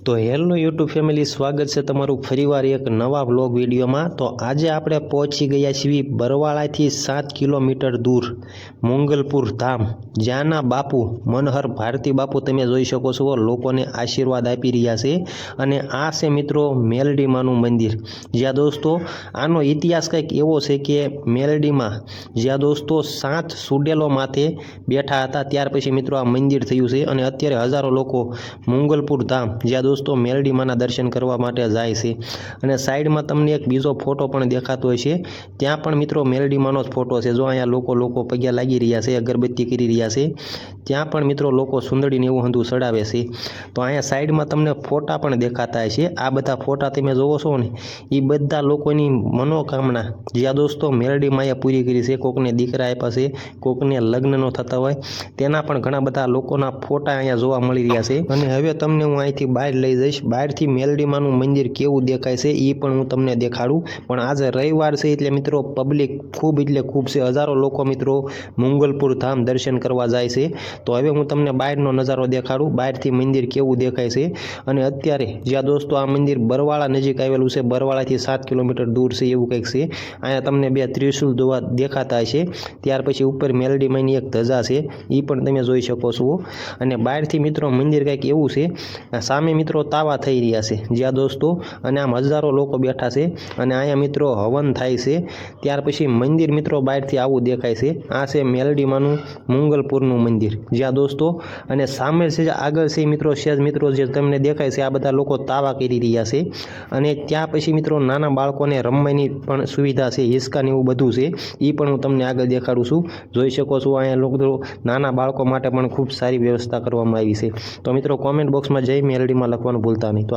તો hello YouTube family, સ્વાગત છે તમારું ફરીવાર એક નવા વ્લોગ વિડીયોમાં। તો આજે આપણે પહોંચી ગયા છીએ બરવાળાથી 7 કિલોમીટર દૂર મંગલપુર ધામ, જ્યાંના બાપુ મનહર ભારતી બાપુ તમે જોઈ શકો છો લોકોને આશીર્વાદ આપી રહ્યા છે। અને આ છે મિત્રો મેલડીમાનું મંદિર, જ્યાં દોસ્તો આનો ઇતિહાસ કંઈક એવો છે કે મેલડીમાં જ્યાં દોસ્તો 7 સુડેલો માથે બેઠા હતા, ત્યાર પછી મિત્રો આ મંદિર થયું છે। અને અત્યારે હજારો લોકો મંગલપુર ધામ જ્યાં દોસ્તો મેલડીમાના દર્શન કરવા માટે જાય છે। અને સાઈડમાં તમને એક બીજો ફોટો પણ દેખાતો હોય છે, ત્યાં પણ મિત્રો મેલડીમાનો જ ફોટો છે। જો અહીંયા લોકો પગે લાગી રહ્યા છે, અગરબત્તી કરી રહ્યા છે, ત્યાં પણ મિત્રો લોકો સુંદડીને એવું હંધું ચડાવે છે। તો અહીંયા સાઈડમાં તમને ફોટા પણ દેખાતા છે, આ બધા ફોટા તમે જોવો છો ને, એ બધા લોકોની મનોકામના જ્યાં દોસ્તો મેલડીમાએ પૂરી કરી છે। કોકને દીકરા આપ્યા છે, કોકને લગ્ન ન થતા હોય તેના પણ ઘણા બધા લોકોના ફોટા અહીંયા જોવા મળી રહ્યા છે। અને હવે તમને હું અહીંથી બહાર લઈ જઈશ, બહારથી મેલડીમાનું મંદિર કેવું દેખાય છે એ પણ હું તમને દેખાડું। પણ આજે રવિવાર છે એટલે મિત્રો પબ્લિક ખૂબ છે, હજારો લોકો મિત્રો મંગલપુર ધામ દર્શન કરવા જાય છે। તો હવે હું તમને બહારનો નજારો દેખાડું, બહારથી મંદિર કેવું દેખાય છે। અને અત્યારે જ્યાં દોસ્તો આ મંદિર બરવાળા નજીક આવેલું છે, બરવાળાથી 7 કિલોમીટર દૂર છે એવું કંઈક છે। અહીંયા તમને 2 ત્રિશુલ દેખાતા છે, ત્યાર પછી ઉપર મેલડીમાની એક ધજા છે, એ પણ તમે જોઈ શકો છો। અને બહારથી મિત્રો મંદિર કંઈક એવું છે, સામે મિત્રો તાવા થઈ રહ્યા છે જ્યાં દોસ્તો, અને આમ હજારો લોકો બેઠા છે અને અહીંયા મિત્રો હવન થાય છે। ત્યાર પછી મંદિર મિત્રો બહારથી આવું દેખાય છે, આ છે મેલડીમાનું મંગલપુરનું મંદિર જ્યાં દોસ્તો, અને સામે છે આગળ છે મિત્રો સેજ મિત્રો જે તમને દેખાય છે, આ બધા લોકો તાવા કરી રહ્યા છે। અને ત્યાં પછી મિત્રો નાના બાળકોને રમવાની પણ સુવિધા છે, હિસકા ને એવું બધું છે, એ પણ હું તમને આગળ દેખાડું છું। જોઈ શકો છો અહીંયા લોકો નાના બાળકો માટે પણ ખૂબ સારી વ્યવસ્થા કરવામાં આવી છે। તો મિત્રો કોમેન્ટ બોક્સમાં જય મેલડીમાં લખવાનું ભૂલતા નહીં। તો